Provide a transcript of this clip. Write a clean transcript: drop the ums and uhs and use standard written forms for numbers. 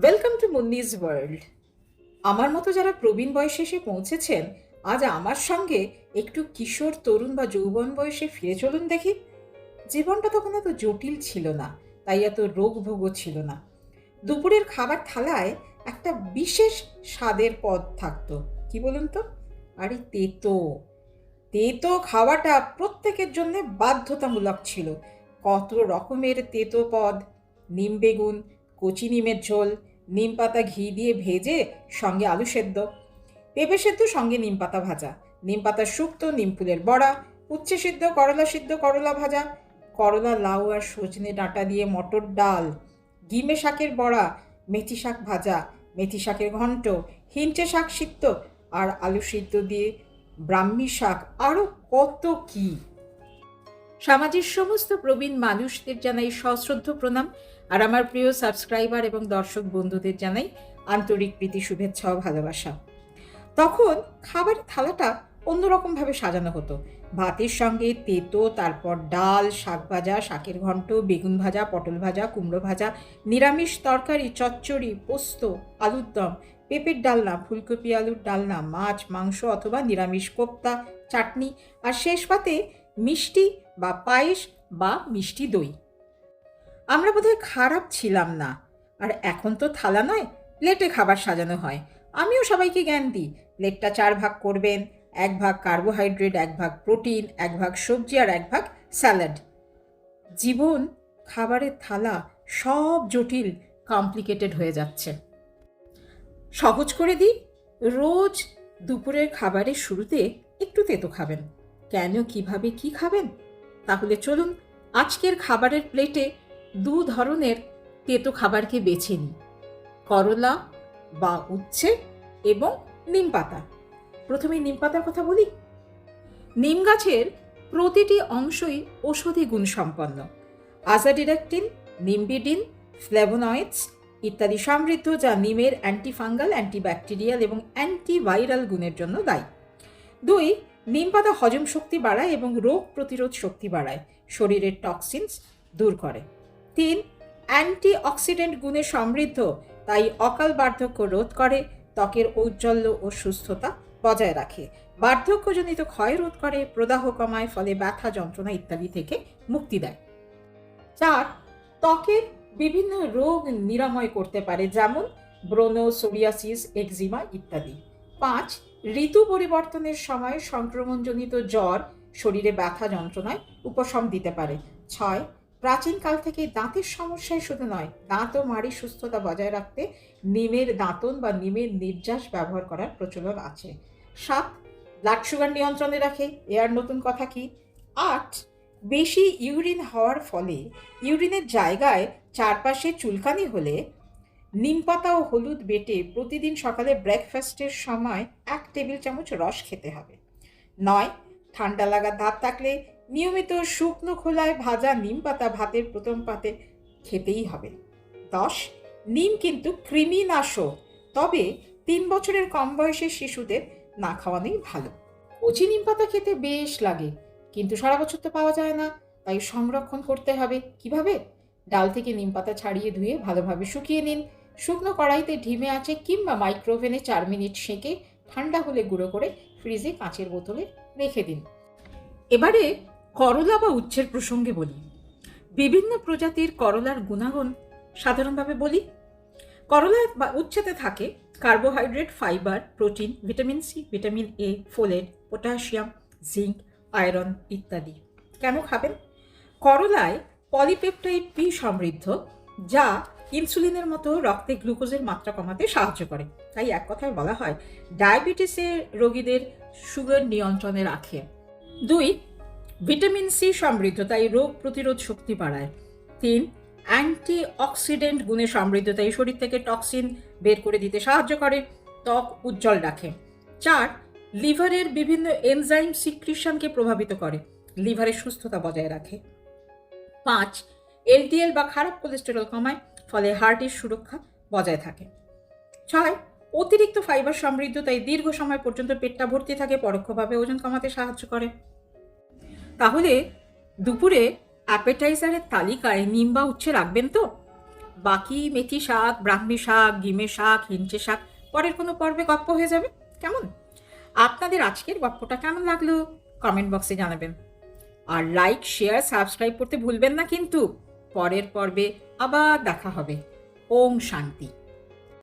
Welcome to মুন্নিজ world. আমার মতো যারা প্রবীণ বয়সে এসে পৌঁছেছেন, আজ আমার সঙ্গে একটু কিশোর, তরুণ বা যৌবন বয়সে ফিরে চলুন দেখি। জীবনটা তখন এত জটিল ছিল না, তাই এত রোগ ভোগও ছিল না। দুপুরের খাবার থালায় একটা বিশেষ স্বাদের পদ থাকতো। কি বলুন তো? আরে তেতো। তেতো খাওয়াটা প্রত্যেকের জন্য বাধ্যতামূলক ছিল। কত রকমের তেতো পদ! নিম বেগুন, কচি নিমের ঝোল, নিম পাতা ঘি দিয়ে ভেজে সঙ্গে আলু সেদ্ধ, পেঁপে সেদ্ধ সঙ্গে নিম পাতা ভাজা, নিম পাতা শুক্তো, নিম ফুলের বড়া, উচ্ছে সিদ্ধ করলা ভাজা, করলা, লাউ আর সজনে ডাঁটা দিয়ে মটর ডাল, গিমে শাকের বড়া, মেথি শাক ভাজা, মেথি শাকের ঘন্ট, হিঞ্চে শাক সিদ্ধ আর আলু সিদ্ধ দিয়ে ব্রাহ্মী শাক, আরও কত কি! সমাজের সমস্ত প্রবীণ মানুষদের জানাই সশ্রদ্ধ প্রণাম, আর আমার প্রিয় সাবস্ক্রাইবার এবং দর্শক বন্ধুদের জানাই আন্তরিক প্রীতি, শুভেচ্ছা ও ভালোবাসা। তখন খাবারের থালাটা অন্যরকমভাবে সাজানো হতো। ভাতের সঙ্গে তেতো, তারপর ডাল, শাক ভাজা, শাকের ঘন্ট, বেগুন ভাজা, পটল ভাজা, কুমড়ো ভাজা, নিরামিষ তরকারি, চচ্চড়ি, পোস্ত, আলুর দম, পেঁপের ডালনা, ফুলকপি আলুর ডালনা, মাছ, মাংস অথবা নিরামিষ কোপ্তা, চাটনি, আর শেষ পাতে মিষ্টি বা পায়েস বা মিষ্টি দই। আমরা বোধহয় খারাপ ছিলাম না। আর এখন তো থালা নয়, প্লেটে খাবার সাজানো হয়। আমিও সবাইকে জ্ঞান দিই, প্লেটটা 4 ভাগ করবেন। 1 ভাগ কার্বোহাইড্রেট, 1 ভাগ প্রোটিন, 1 ভাগ সবজি আর 1 ভাগ স্যালাড। জীবন, খাবারের থালা সব জটিল, কমপ্লিকেটেড হয়ে যাচ্ছে। সহজ করে দিই, রোজ দুপুরের খাবারের শুরুতে একটু তেতো খাবেন। কেন, কিভাবে, কি খাবেন? তাহলে চলুন আজকের খাবারের প্লেটে 2 ধরনের তেতো খাবারকে বেছে নিই: করলা বা উচ্ছে এবং নিম পাতা। প্রথমে নিম পাতার কথা বলি। নিম গাছের প্রতিটি অংশই ঔষধি গুণ সম্পন্ন। আজাডিরেকটিন, নিম্বিডিন, ফ্লেভোনয়েডস ইত্যাদি সমৃদ্ধ, যা নিমের অ্যান্টিফাঙ্গাল, অ্যান্টিব্যাকটেরিয়াল এবং অ্যান্টিভাইরাল গুণের জন্য দায়ী। 2, নিম পাতা হজম শক্তি বাড়ায় এবং রোগ প্রতিরোধ শক্তি বাড়ায়, শরীরের টক্সিনস দূর করে। 3, অ্যান্টিঅক্সিডেন্ট গুণে সমৃদ্ধ, তাই অকাল বার্ধক্য রোধ করে, ত্বকের ঔজ্জ্বল্য ও সুস্থতা বজায় রাখে, বার্ধক্যজনিত ক্ষয় রোধ করে, প্রদাহ কমায়, ফলে ব্যথা, যন্ত্রণা ইত্যাদি থেকে মুক্তি দেয়। 4, ত্বকের বিভিন্ন রোগ নিরাময় করতে পারে, যেমন ব্রণ, সোরিয়াসিস, এক্সিমা ইত্যাদি। 5, ঋতু পরিবর্তনের সময় সংক্রমণজনিত জ্বর, শরীরে ব্যথা, যন্ত্রণায় উপশম দিতে পারে। 6, প্রাচীনকাল থেকে দাঁতের সমস্যায় শুধু নয়, দাঁত ও মাড়ির সুস্থতা বজায় রাখতে নিমের দাঁতন বা নিমের নির্যাস ব্যবহার করার প্রচলন আছে। 7, ব্লাড সুগার নিয়ন্ত্রণে রাখে, এর নতুন কথা কি? 8, বেশি ইউরিন হওয়ার ফলে ইউরিনের জায়গায় চারপাশে চুলকানি হলে নিম পাতা ও হলুদ বেটে প্রতিদিন সকালে ব্রেকফাস্টের সময় 1 টেবিল চামচ রস খেতে হবে। 9, ঠান্ডা লাগা দাঁত থাকলে নিয়মিত শুকনো খোলায় ভাজা নিম পাতা ভাতের প্রথম পাতে খেতেই হবে। 10, নিম কিন্তু কৃমিনাশক, তবে 3 বছরের কম বয়সের শিশুদের না খাওয়ানোই ভালো। কচি নিম পাতা খেতে বেশ লাগে, কিন্তু সারা বছর তো পাওয়া যায় না, তাই সংরক্ষণ করতে হবে। কিভাবে? ডাল থেকে নিম পাতা ছাড়িয়ে ধুয়ে ভালোভাবে শুকিয়ে নিন। শুকনো কড়াইতে ঢিমে আঁচে কিংবা মাইক্রোওভেনে 4 মিনিট সেঁকে ঠান্ডা হলে গুঁড়ো করে ফ্রিজে কাঁচের বোতলে রেখে দিন। এবারে করলা বা উচ্ছের প্রসঙ্গে বলি। বিভিন্ন প্রজাতির করলার গুণাগুণ সাধারণভাবে বলি। করলা বা উচ্ছেতে থাকে carbohydrate, fibre, protein, vitamin C, vitamin A, folate, potassium, zinc, iron ইত্যাদি। কেন খাবেন? করলায় পলিপেপটাইড বি সমৃদ্ধ, যা ইনসুলিনের মতো রক্তে গ্লুকোজের মাত্রা কমাতে সাহায্য করে। তাই এক কথায় বলা হয় ডায়াবেটিসের রোগীদের সুগার নিয়ন্ত্রণে রাখে। 2, ভিটামিন সি সমৃদ্ধ, তাই রোগ প্রতিরোধ শক্তি বাড়ায়। 3, অ্যান্টিঅক্সিডেন্ট গুণে সমৃদ্ধ, তাই শরীর থেকে টক্সিন বের করে দিতে সাহায্য করে, ত্বক উজ্জ্বল রাখে। 4, লিভারের বিভিন্ন এনজাইম সিক্রিশনকে প্রভাবিত করে, লিভারের সুস্থতা বজায় রাখে। 5, এলডিএল বা খারাপ কোলেস্টেরল কমায়, ফলে হার্টের সুরক্ষা বজায় থাকে। 6, অতিরিক্ত ফাইবার সমৃদ্ধ, তাই দীর্ঘ সময় পর্যন্ত পেটটা ভর্তি থাকে, পরোক্ষভাবে ওজন কমাতে সাহায্য করে। তাহলে দুপুরে অ্যাপেটাইজারের তালিকায় নিম বা উচ্ছে রাখবেন তো? বাকি মেথি শাক, ব্রাহ্মী শাক, ডিমের শাক, হিঞ্চে শাক পরের কোনো পর্বে গপ্প হয়ে যাবে। কেমন? আপনাদের আজকের গপ্পটা কেমন লাগলো কমেন্ট বক্সে জানাবেন। আর লাইক, শেয়ার, সাবস্ক্রাইব করতে ভুলবেন না কিন্তু। পরের পর্বে আবার দেখা হবে। ওম শান্তি।